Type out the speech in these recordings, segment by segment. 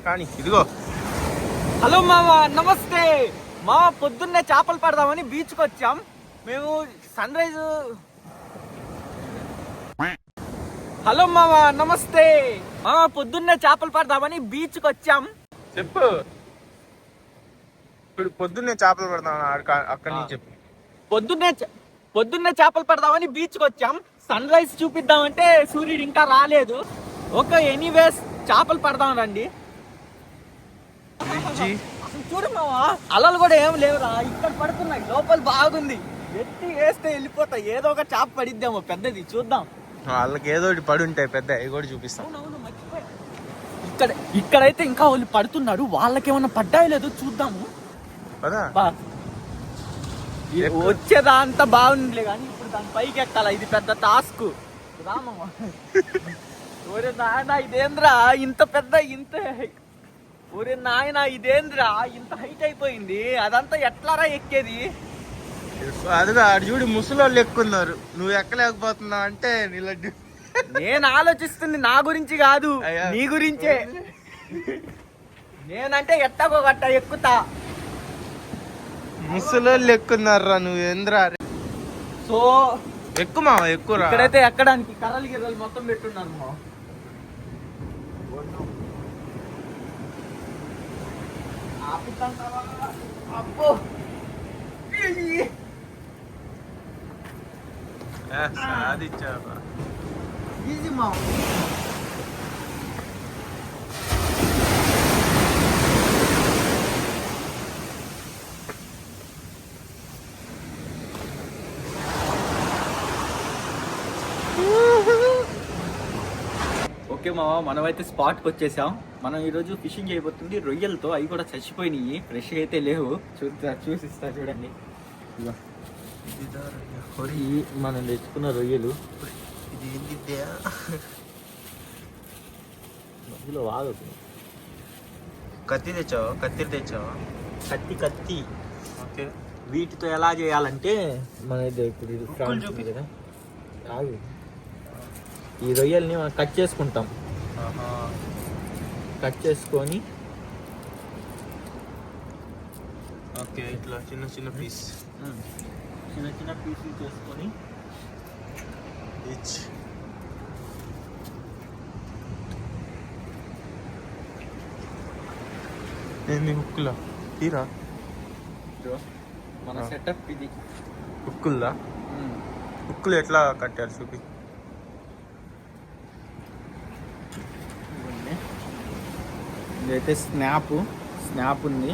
కానీ ఇదిగో. హలో మామ, నమస్తే. మా పొద్దున్నే చేపలు పడదామని బీచ్కి వచ్చాం. మేము సన్ రైజ్. హలో మామ, నమస్తే. మా పొద్దున్నే చేపలు పడదామని బీచ్కి వచ్చాం. చెప్పు. ఇప్పుడు పొద్దున్నే చేపలు పడదాం అక్కడి నుంచి చెప్పు. పొద్దున్నే చేపలు పడదామని బీచ్కి వచ్చాం. సన్ రైజ్ చూపిద్దామంటే సూర్యుడు ఇంకా రాలేదు. ఓకే, ఎనీవేస్ చేపలు పడదాం రండి. చూడు మావా, అలలు కూడా ఏం లేవురా, ఇక్కడ పడుతున్నాయి. లోపల బాగుంది. ఎత్తి వేస్తే వెళ్ళిపోతాయి. ఏదో ఒక చేప పడిద్దామో పెద్దది, చూద్దాం. వాళ్ళకి ఏదో ఒకటి పడి ఉంటాయి పెద్ద, అవి కూడా చూపిస్తాం. ఇక్కడైతే ఇంకా వాళ్ళు పడుతున్నారు. వాళ్ళకేమన్నా పడ్డాయో లేదో చూద్దాము. వచ్చేదంతా బాగుందిలే కానీ ఇప్పుడు దాని పైకి ఎక్కాల. ఇది పెద్ద టాస్క్. రామమ్మ, ఒరే నాయన ఇదేంద్రా ఇంత పెద్ద, ఇంత ఒరే నాయన ఇదేంద్రా ఇంత హైట్ అయిపోయింది. అదంతా ఎట్లారా ఎక్కేది? అదిగా చూడు, ముసలోళ్ళు ఎక్కున్నారు, నువ్వు ఎక్కలేకపోతున్నావు అంటే నీలడ్డు. నేను ఆలోచిస్తుంది నా గురించి కాదు, నీ గురించే. నేనంటే ఎట్టగో గట్ట ఎక్కుతా. ముసలోళ్ళు ఎక్కున్నారా, నువ్వు ఏంద్రా. సో ఎక్కుమా, ఎక్కురా. ఇక్కడైతే ఎక్కడానికి కర్రలు గిర్రలు మొత్తం పెట్టున్నాను మా. అబ్బో, సాధించావా? ఈజీ మా. ఓకే మావా, మనమైతే స్పాట్కి వచ్చేసాం. మనం ఈరోజు ఫిషింగ్ చేయబోతుంది రొయ్యలతో. అవి కూడా చచ్చిపోయినాయి, ఫ్రెష్ అయితే లేవు. చూసిస్తా చూడండి. మనం తెచ్చుకున్న రొయ్యలు. మధ్యలో వాగుతుంది. కత్తి తెచ్చావా? కత్తిరి తెచ్చావా? కత్తి. ఓకే, వీటితో ఎలా చేయాలంటే మన ఇప్పుడు కదా, ఈ రొయ్యల్ని మనం కట్ చేసుకుంటాం. కట్ చేసుకొని ఓకే, ఇట్లా చిన్న చిన్న పీస్, చిన్న పీసులు చేసుకొని ఏంది హుక్కులా తీరా. మన సెటప్ ఇది. హుక్కుల్దా? హుక్కులు ఎట్లా కట్టారు చూపి. ఇదైతే స్నాప్ ఉంది.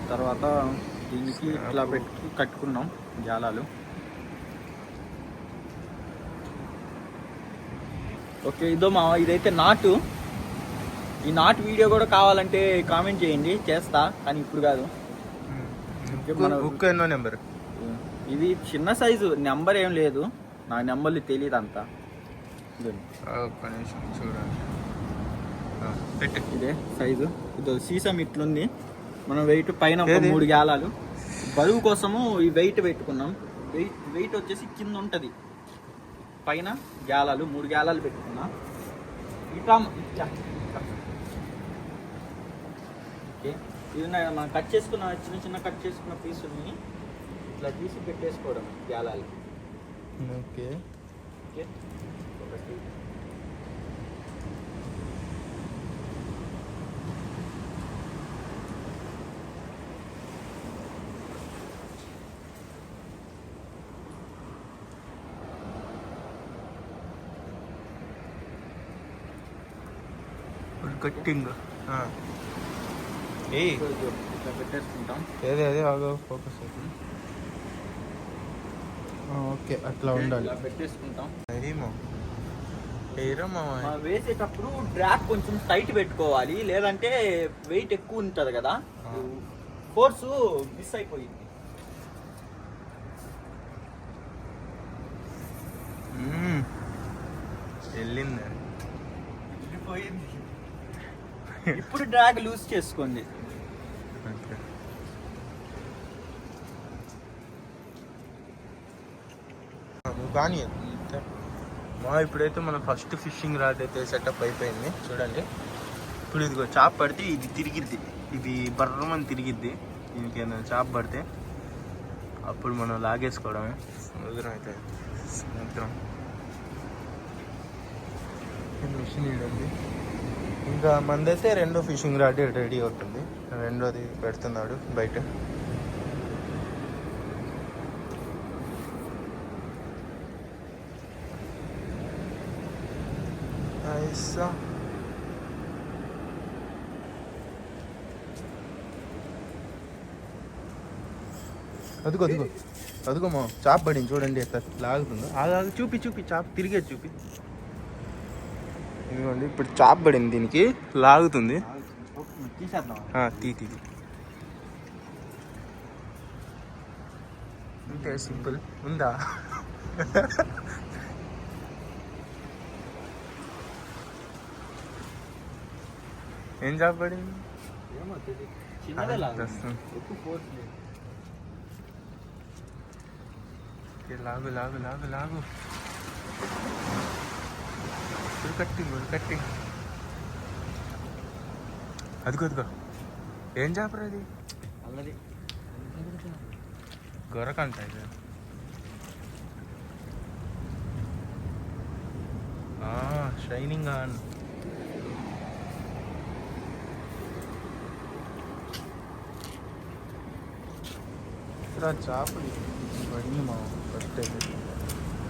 తర్వాత దీనికి ఇట్లా పెట్టి కట్టుకున్నాం జాలాలు. ఓకే, ఇదైతే నాటు. ఈ నాటు వీడియో కూడా కావాలంటే కామెంట్ చేయండి, చేస్తా. కానీ ఇప్పుడు కాదు. హుక్ ఎన్నో నెంబర్? ఇది చిన్న సైజు, నెంబర్ ఏం లేదు. నా నెంబర్లు తెలియదు అంతా. చూడండి, ఇదే సైజు. ఇది సీసం ఇట్లుంది. మనం వెయిట్ పైన 3 గ్యాలాలు బరువు కోసము ఈ వెయిట్ పెట్టుకున్నాం. వెయిట్ వచ్చేసి కింద ఉంటది, పైన గ్యాలాలు 3 గ్యాలాలు పెట్టుకున్నా. ఓకే, ఇది మనం కట్ చేసుకున్న చిన్న కట్ చేసుకున్న పీసుల్ని ఇట్లా తీసి పెట్టేసుకోవడం గ్యాలాలు. ఓకే ఓకే, ఒకటి. కట్టింగ్ ఇట్లా పెట్టేసుకుంటాం. ఏదే ఆగో, ఫోకస్. ఓకే, అట్లా ఉండాలి. ఇలా పెట్టేసుకుంటాం. వేసేటప్పుడు డ్రాగ్ కొంచెం టైట్ పెట్టుకోవాలి, లేదంటే వెయిట్ ఎక్కువ ఉంటుంది కదా, ఫోర్సు మిస్ అయిపోయింది. వెళ్ళింది, వెళ్ళిపోయింది. ఇప్పుడు డ్రాగ్ లూజ్ చేసుకోండి. కానీ ఇప్పుడైతే మన ఫస్ట్ ఫిషింగ్ రాడ్ అయితే సెటప్ అయిపోయింది. చూడండి, ఇప్పుడు ఇదిగో చాప్ పడితే ఇది తిరిగిద్ది, ఇది బర్రమని తిరిగిద్ది. దీనికి ఏదైనా చాప్ పడితే అప్పుడు మనం లాగేసుకోవడమే. సముద్రం అయితే సముద్రం మిషన్ ఇదండి. ఇంకా మందైతే రెండో ఫిషింగ్ రాడ్ రెడీ అవుతుంది. రెండోది పెడుతున్నాడు బయట. ఐసా అదిగో అదిగో అదిగో మా చాప్ పడింది చూడండి, ఎట్లా లాగుతుందో. ఆగాగు చూపి చూపి చాప్ తిరిగే చూపి. ఇదిగోండి ఇప్పుడు చాప్ పడింది, దీనికి లాగుతుంది. తీ తీ అంతే సింపుల్. ఉందా ఏం చాప్ పడింది? లాగు లాగు లాగు లాగు. కట్టింగ్ అదిగో అదిగో. ఏం చేపరు అది? గొరకంట ఇది. Shining on. చేపలు పడింది మా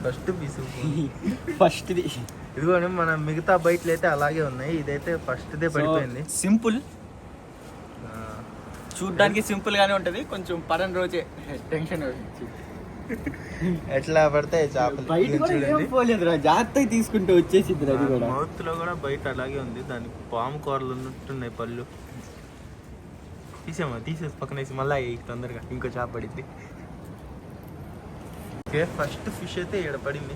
ఫస్ట్ పీసు. ఫస్ట్ది ఇదిగోండి, మన మిగతా బయటలు అయితే అలాగే ఉన్నాయి, ఇదైతే ఫస్ట్దే పడిపోయింది. సింపుల్, చూడ్డానికి సింపుల్ గానే ఉంటది. కొంచెం పడని రోజే టెన్షన్ ఎట్లా పడతాయి చేపలు. జాగ్రత్తగా తీసుకుంటూ వచ్చేసింది. అది కూడా మౌత్ లో కూడా బయట అలాగే ఉంది, దానికి పాము కూరలు ఉన్నట్టున్నాయి పళ్ళు. తీసేసి పక్కనేసి మళ్ళీ తొందరగా ఇంకో చేప పడింది. ఓకే, ఫస్ట్ ఫిష్ అయితే ఇక్కడ పడింది.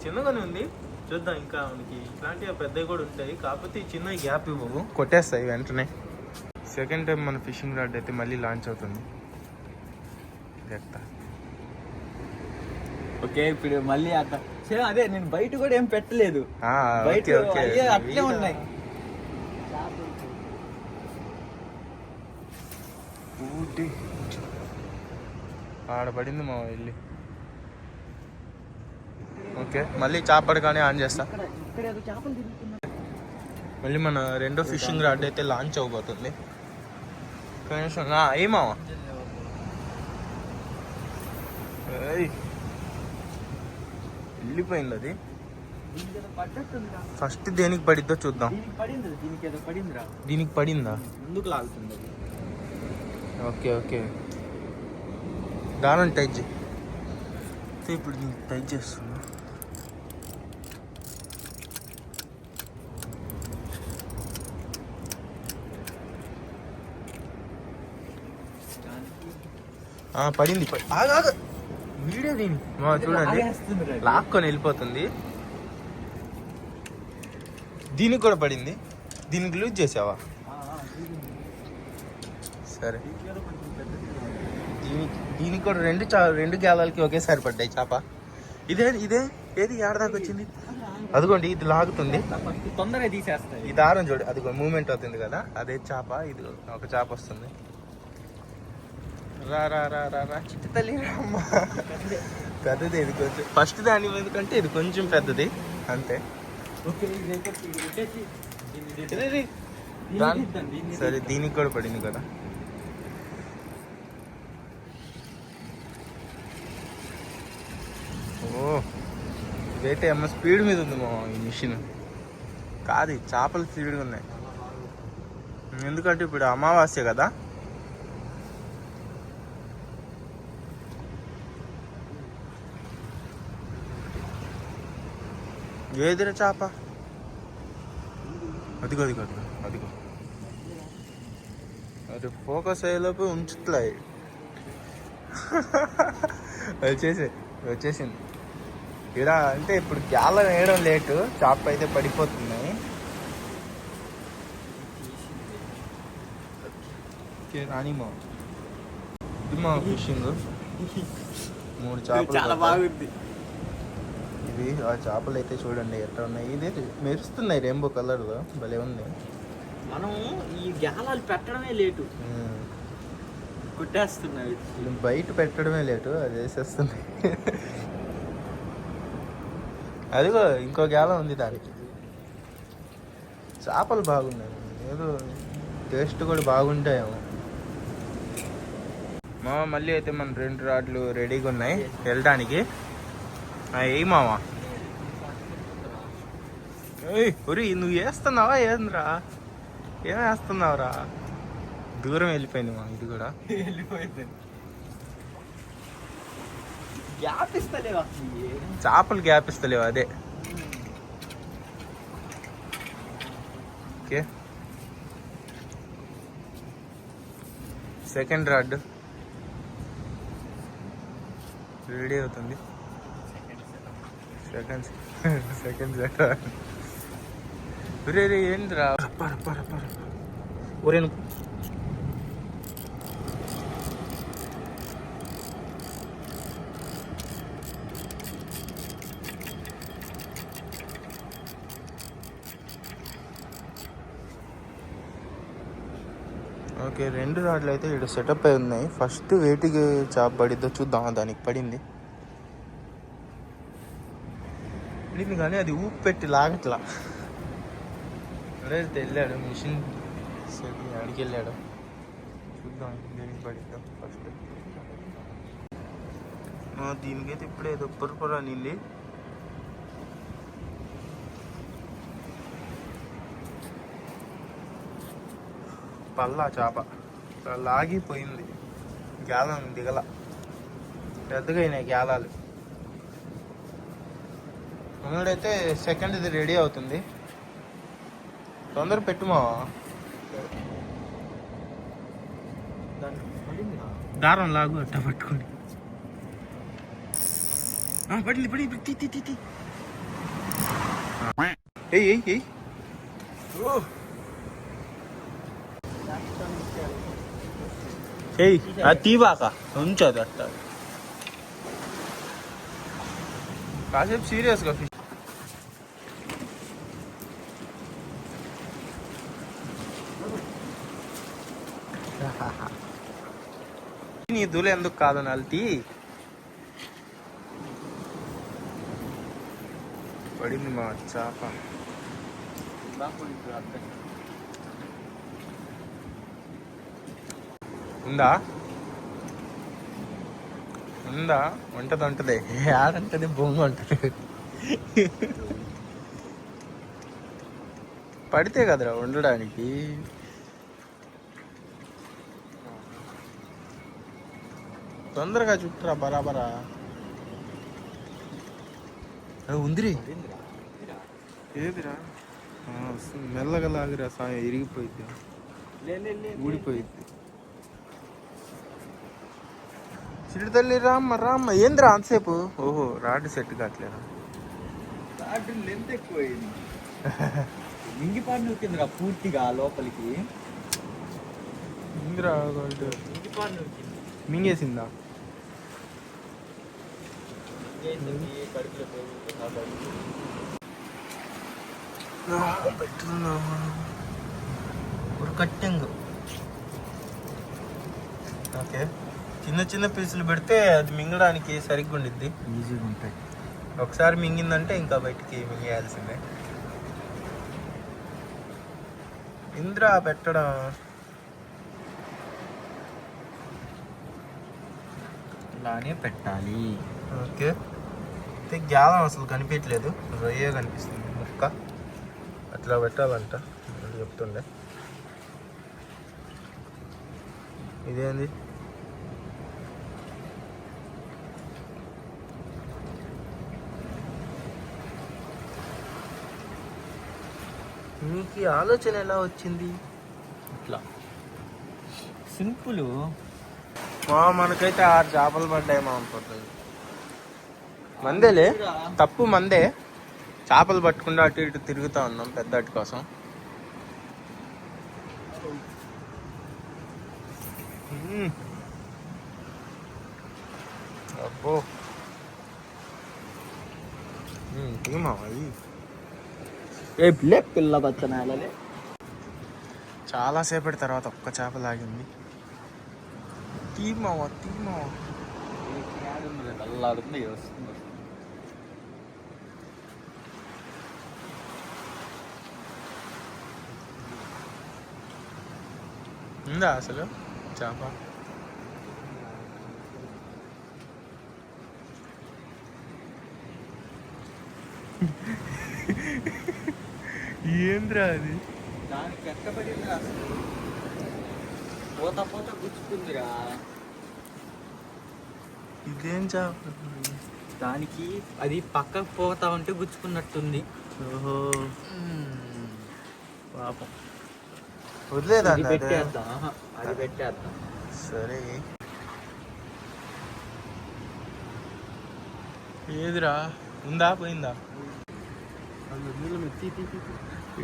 చిన్నగానే ఉంది, చూద్దాం. ఇంకా మనకి ఇట్లాంటివి పెద్దవి కూడా ఉంటాయి, కాకపోతే ఈ చిన్న గ్యాప్ ఇవ్వవు, కొట్టేస్తాయి వెంటనే. సెకండ్ టైం మన ఫిషింగ్ రాడ్ అయితే మళ్ళీ లాంచ్ అవుతుంది. ఓకే, ఇప్పుడు మళ్ళీ అదే నేను బయట కూడా ఏం పెట్టలేదు, బయట అట్లే ఉన్నాయి. ఆడ పడింది మా వెళ్ళి. ఓకే, మళ్ళీ చేపడు కానీ ఆన్ చేస్తా. మళ్ళీ మన రెండో ఫిషింగ్ రాడ్ అయితే లాంచ్ అవ్వబోతుంది. కనీసం ఏమా వెళ్ళిపోయింది అది. ఫస్ట్ దేనికి పడిద్దో చూద్దాం. దీనికి పడిందా? ముందుకు లాగుతుంది. ఓకే ఓకే, దాని టైట్ చేయి. ఇప్పుడు దీనికి టైట్ చేస్తున్నా. పడింది. వీడియో దీని చూడండి, లాక్కొని వెళ్ళిపోతుంది. దీనికి కూడా పడింది. దీనికి లూజ్ చేసావా? సరే, దీనికి కూడా రెండు గేలాలకి ఒకేసారి పడ్డాయి చేప. ఇదే ఏది ఏడదాకా వచ్చింది? అదిగోండి, ఇది లాగుతుంది, తొందరగా తీసేస్తాయి. ఈ దారం చూడు, అదిగో మూమెంట్ అవుతుంది కదా, అదే చేప. ఇది ఒక చేప వస్తుంది. రా రా రా రా రా చిట్టి తల్లి అమ్మ. పెద్దది ఇది కొంచెం, ఫస్ట్ దాని ఎందుకంటే ఇది కొంచెం పెద్దది అంతే. సరే, దీనికి కూడా పడింది కదా. ఓ, ఇదైతే అమ్మ స్పీడ్ మీద ఉంది మా ఈ మిషన్. కాదు, చేపలు స్పీడ్గా ఉన్నాయి. ఎందుకంటే ఇప్పుడు అమావాస్య కదా. ఏదిరా చేప? అదిగో అదిగో అదిగో అదిగో. అది ఫోకస్ అయ్యేలోపు ఉంచుతాయి. వచ్చేసింది ఇక్కడ. అంటే ఇప్పుడు గ్యాల వేయడం లేటు, చేప అయితే పడిపోతున్నాయి. రానిమా ఇది మా ఫిషింగ్. 3 చేపలు. చాలా బాగుంది. ఇది ఇవి ఆ చేపలు అయితే చూడండి ఎట్లా ఉన్నాయి. ఇది మెరుస్తున్నాయి రెయిన్బో కలర్లో, భలే ఉంది. మనం ఈ గ్యాలాలు పెట్టడమే లేటు, కొట్టేస్తున్నాయి. బయట పెట్టడమే లేటు, అది వేసేస్తుంది. అదిగో ఇంకో గ్యాలం ఉంది దానికి. చేపలు బాగున్నాయి, ఏదో టేస్ట్ కూడా బాగుంటాయేమో. మళ్ళీ అయితే మన 2 రాడ్లు రెడీగా ఉన్నాయి వెళ్ళడానికి. ఏ మావా ఒరి నువ్వు వేస్తున్నావా ఏంద్రా, ఏం వేస్తున్నావురా? దూరం వెళ్ళిపోయింది మా ఇది కూడా. వెళ్ళిపోయింది. గ్యాప్ ఇస్తలేవు చేపలు గ్యాప్ ఇస్తలేవు, అదే. ఓకే, సెకండ్ రాడ్ రెడీ అవుతుంది. సెకండ్ ఒరే ఏంద్రా, ఒరే ఓకే, 2 రాడ్లు అయితే ఇక్కడ సెటప్ అయి ఉన్నాయి. ఫస్ట్ వేటికి చేప పడిద్దో చూద్దాం. దానికి పడింది కానీ అది ఊపి పెట్టి లాగట్లా. అదే వెళ్ళాడు మిషన్ సెట్టింగ్, అడిగి వెళ్ళాడు. చూద్దాం దేనికి పడిద్దాం ఫస్ట్. దీనికైతే ఇప్పుడే ఏదో పొరపొర నింది. పల్లా చేప లాగిపోయింది, గ్యాలం దిగల. పెద్దగా అయినాయి గ్యాలాలు. ఉన్నడైతే సెకండ్ది రెడీ అవుతుంది. తొందర పెట్టుమా. దారం లాగు అట్ట పట్టుకోండి. పడింది పడి ఏయ్ అది తీవాక ఉంచదు అట్ట. కాసేపు సీరియస్గా ఫిష్. నీ దూల ఎందుకు కాదు నల్తి పడింది మా చేప. ఉందా ఉంటది ఆడంటది బొంగ ఉంటుంది. పడితే కదరా ఉండడానికి. తొందరగా చుట్టరా బరాబరా. ఉందిరి ఏదిరా, మెల్లగా లాగిరా సాయం, ఇరిగిపోయిద్ది, ఊడిపోయిద్ది. చిరు తల్లి రామ్మ ఏంద్రా అంతసేపు? ఓహో రాడ్ సెట్ కావట్లేదా? రాడ్ లెంత్ ఎక్కువైంది, మింగిపాడు నూకిందిరా పూర్తిగా లోపలికి. మింగేసిందా? కట్టింగ్. ఓకే, చిన్న పీసులు పెడితే అది మింగడానికి సరిగ్గా ఉండిద్ది, ఈజీగా ఉంటాయి. ఒకసారి మింగిందంటే ఇంకా బయటికి మింగేయాల్సిందే. ఇంద్రా పెట్టడం ఇలానే పెట్టాలి. ఓకే, గ్యాలం అసలు కనిపించలేదు, రొయ్యే కనిపిస్తుంది ముక్క. అట్లా పెట్టాలంట చెప్తుండే. ఇదేంది? మీకు ఆలోచన ఎలా వచ్చింది? ఇట్లా సింపుల్. మనకైతే 6 చేపలు పడ్డాయి మా అనుకుంటుంది. మందేలే, తప్పు మందే. చేపలు పట్టుకుండా అటు ఇటు తిరుగుతూ ఉన్నాం పెద్ద అటు కోసం. అబ్బో ఏమాయి ఏ పిల్ల బచ్చనాలే. చాలా సేపటి తర్వాత ఒక్క చేప లాగింది. తీమావా అల్లాడుతుంది వస్తుంది. ఉందా అసలు చేప? ఏంద్రా అది? దానికి ఎక్కబడింది అసలు పోత గుచ్చుకుందిరా. ఇదేం చేప? దానికి అది పక్కకు పోతా ఉంటే గుచ్చుకున్నట్టుంది. ఓహో పాపం. వదిలేదా? అది పెట్టేద్దాం. అది పెట్టేద్దాం. సరే. ఏదిరా? ఉందా పోయిందా?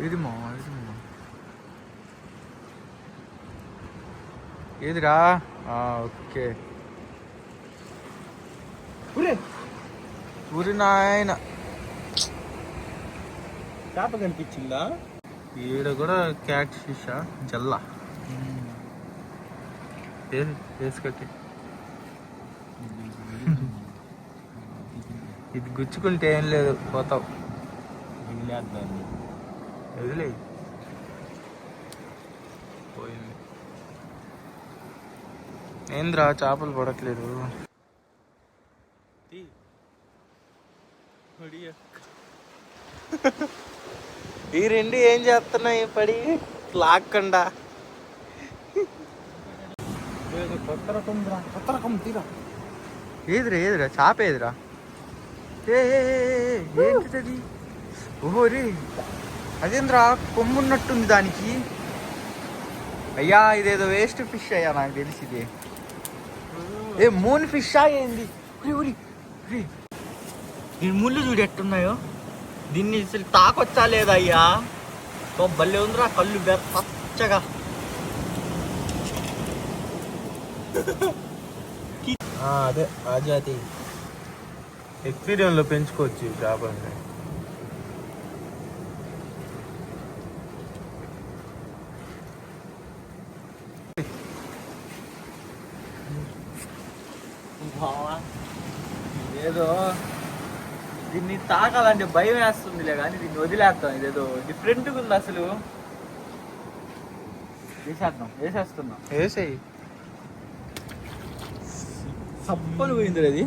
ఏది మా ఏదిరా? ఓకే. ఊరి నాయన చేప కనిపించిందా? ఈడ కూడా క్యాట్ ఫిషా జల్లా వేసుకట్టి. ఇది గుచ్చుకుంటే ఏం లేదు, పోతావు. వదిలే. పోయింది. ఏంద్రా చేపలు పడట్లేదు? ఈ రెండు ఏం చేస్తున్నాయి పడి లాక్కుండా? కొత్త రకం తీరా. ఏదిరా చేప? ఏదిరా? ఏంటిది? ఓహో రే, అదేంద్రా కొమ్మున్నట్టుంది దానికి. అయ్యా ఇదేదో వేస్ట్ ఫిష్ అయ్యా, నాకు తెలిసి ఇది మూన్ ఫిషా ఏంది? దీని ముళ్ళు చూడు ఎట్టున్నాయో. దీన్ని అసలు తాకొచ్చా లేదా అయ్యా? భలే ఉందిరా, కళ్ళు పచ్చగా. అదే ఆ జాతి. ఎక్వేరియంలో పెంచుకోవచ్చు ఈ చేపల్ని. ఏదో దీన్ని తాకాలంటే భయం వేస్తుందిలే కానీ దీన్ని వదిలేస్తాం. ఇదేదో డిఫరెంట్గా ఉంది అసలు. వేసేస్తున్నాం. వేసేయి. సప్పలు పోయింది అది.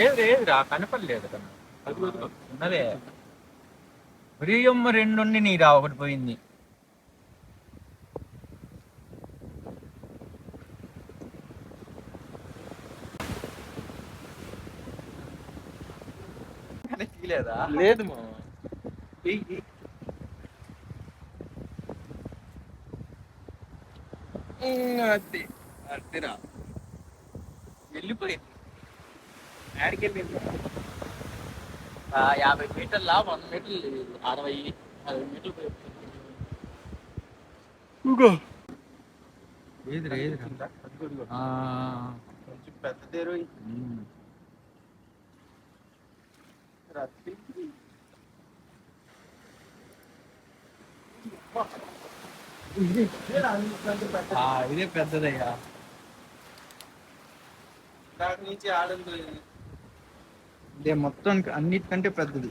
ఏదిరా కనపడలేదు కదా ఉన్నదే. రియమ్మ రెండుండి నీరా ఒకటి పోయింది. లేదు మా అదిరా వెళ్ళిపోయింది. యాడికి వెళ్ళింది? 50 మీటర్లా 100 మీటర్లు 60 మీటర్లు పోయింది. ఏదిరా కొంచెం పెద్దదేరు. ఇదే పెద్దదయ్యా. దాని నుంచి ఆడంతో ఇదే మొత్తం అన్నిటికంటే పెద్దది.